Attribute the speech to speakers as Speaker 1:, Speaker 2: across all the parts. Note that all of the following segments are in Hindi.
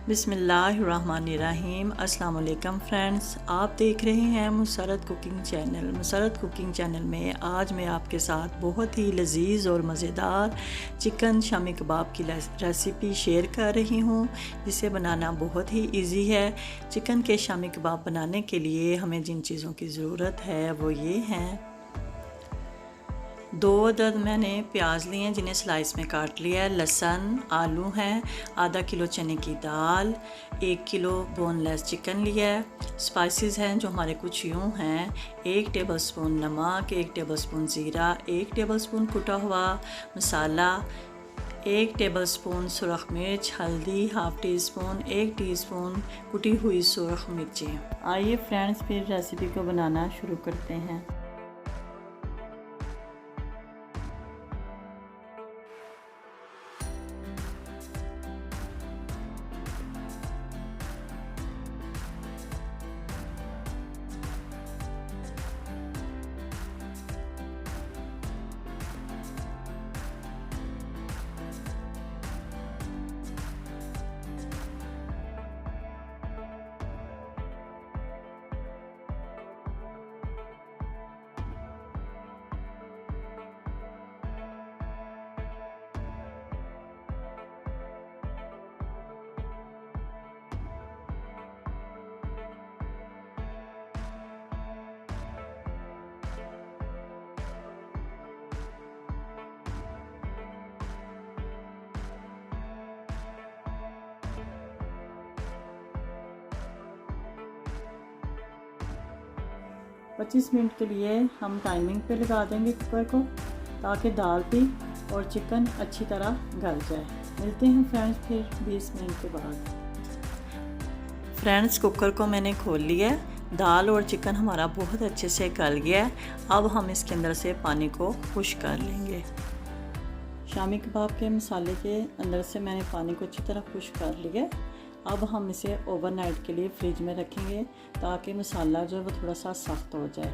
Speaker 1: बिस्मिल्लाहिर्रहमानिर्रहीम। अस्सलाम वालेकुम फ्रेंड्स, आप देख रहे हैं Musarrat cooking channel. Musarrat cooking channel में आज मैं आपके साथ बहुत ही लजीज और मज़ेदार चिकन शामी कबाब की रेसिपी शेयर कर रही हूँ, जिसे बनाना बहुत ही इजी है। चिकन के शामी कबाब बनाने के लिए हमें जिन चीज़ों की ज़रूरत है वो ये हैं। 2 अदद मैंने प्याज लिए हैं जिन्हें स्लाइस में काट लिया है। लहसुन, आलू हैं, आधा किलो चने की दाल, 1 किलो बोनलेस चिकन लिया है। स्पाइसेस हैं जो हमारे कुछ यूँ हैं: 1 टेबलस्पून नमक, 1 टेबलस्पून ज़ीरा, 1 टेबलस्पून कुटा हुआ मसाला, 1 टेबलस्पून सुरख मिर्च, हल्दी हाफ़ टी स्पून, 1 टीस्पून कुटी हुई सुरख मिर्चें। आइए फ्रेंड्स, फिर रेसिपी को बनाना शुरू करते हैं। पच्चीस मिनट के लिए हम टाइमिंग पे लगा देंगे कुकर को, ताकि दाल भी और चिकन अच्छी तरह गल जाए। मिलते हैं फ्रेंड्स फिर 20 मिनट के बाद। फ्रेंड्स, कुकर को मैंने खोल लिया है। दाल और चिकन हमारा बहुत अच्छे से गल गया है। अब हम इसके अंदर से पानी को खुश कर लेंगे। शामी कबाब के मसाले के अंदर से मैंने पानी को अच्छी तरह खुश कर लिया है। अब हम इसे ओवरनाइट के लिए फ्रिज में रखेंगे, ताकि मसाला जो है वो थोड़ा सा सख्त हो जाए।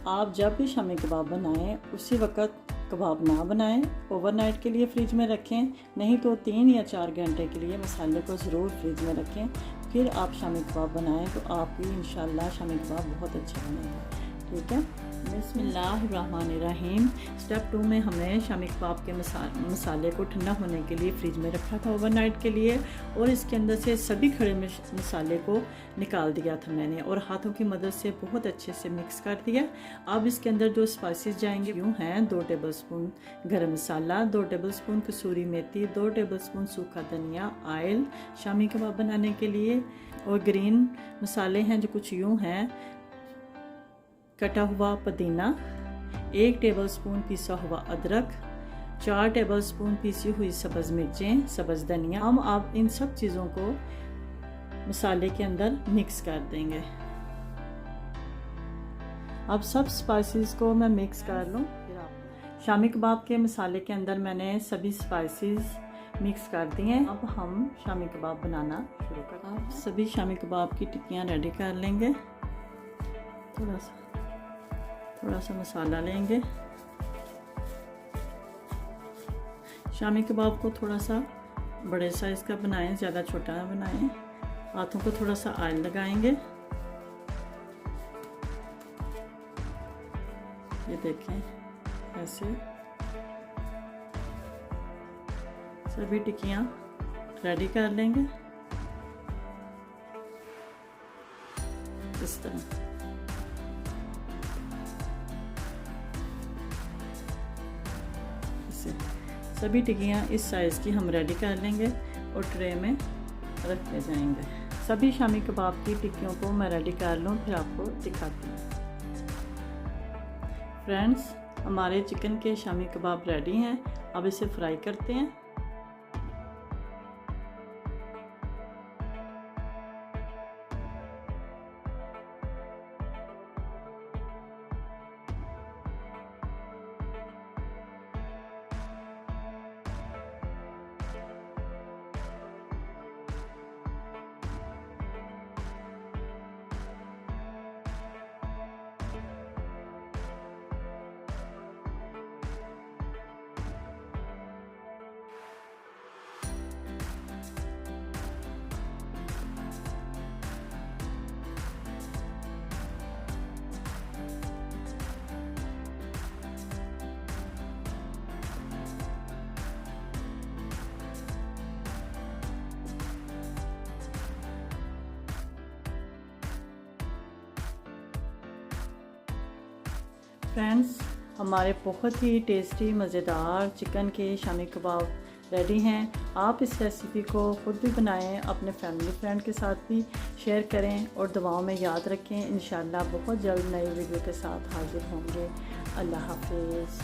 Speaker 1: आप जब भी शामी कबाब बनाएं उसी वक्त कबाब ना बनाएं, ओवरनाइट के लिए फ्रिज में रखें। नहीं तो 3 या 4 घंटे के लिए मसाले को ज़रूर फ्रिज में रखें। फिर आप शामी कबाब बनाएं तो आपकी इंशाल्लाह शामी कबाब बहुत अच्छा बनेगा। ठीक है। बिस्मिल्लाहिर्रहमानिर्रहीम। स्टेप 2 में हमने शामी कबाब के मसाले को ठंडा होने के लिए फ्रिज में रखा था ओवरनाइट के लिए, और इसके अंदर से सभी खड़े मसाले को निकाल दिया था मैंने, और हाथों की मदद से बहुत अच्छे से मिक्स कर दिया। अब इसके अंदर जो स्पाइसेस जाएंगे यूँ हैं: 2 टेबलस्पून गरम मसाला, 2 टेबलस्पून कसूरी मेथी, 2 टेबलस्पून सूखा धनिया, ऑयल शामी कबाब बनाने के लिए, और ग्रीन मसाले हैं जो कुछ यूँ हैं: कटा हुआ पुदीना, 1 टेबलस्पून पिसा हुआ अदरक, 4 टेबलस्पून पिसी हुई सब्ज़ मिर्चें, सब्ज़ धनिया। हम आप इन सब चीज़ों को मसाले के अंदर मिक्स कर देंगे। अब सब स्पाइसेस को मैं मिक्स कर लूँ। शामी कबाब के मसाले के अंदर मैंने सभी स्पाइसेस मिक्स कर दिए हैं। अब हम शामी कबाब बनाना शुरू करते हैं। सभी शामी कबाब की टिक्कियाँ रेडी कर लेंगे। थोड़ा सा मसाला लेंगे। शामी कबाब को थोड़ा सा बड़े साइज़ का बनाएं, ज़्यादा छोटा ना बनाएं। हाथों को थोड़ा सा ऑयल लगाएंगे। ये देखें, ऐसे सभी टिक्कियाँ रेडी कर लेंगे इस तरह। सभी टिक्कियाँ इस साइज़ की हम रेडी कर लेंगे और ट्रे में रखते जाएंगे। सभी शामी कबाब की टिक्कियों को मैं रेडी कर लूँ, फिर आपको दिखाती हूँ। फ्रेंड्स, हमारे चिकन के शामी कबाब रेडी हैं। अब इसे फ्राई करते हैं। फ्रेंड्स, हमारे बहुत ही टेस्टी मज़ेदार चिकन के शामी कबाब रेडी हैं। आप इस रेसिपी को ख़ुद भी बनाएं, अपने फैमिली फ्रेंड के साथ भी शेयर करें और दुआओं में याद रखें। इंशाल्लाह बहुत जल्द नई वीडियो के साथ हाजिर होंगे। अल्लाह हाफिज़।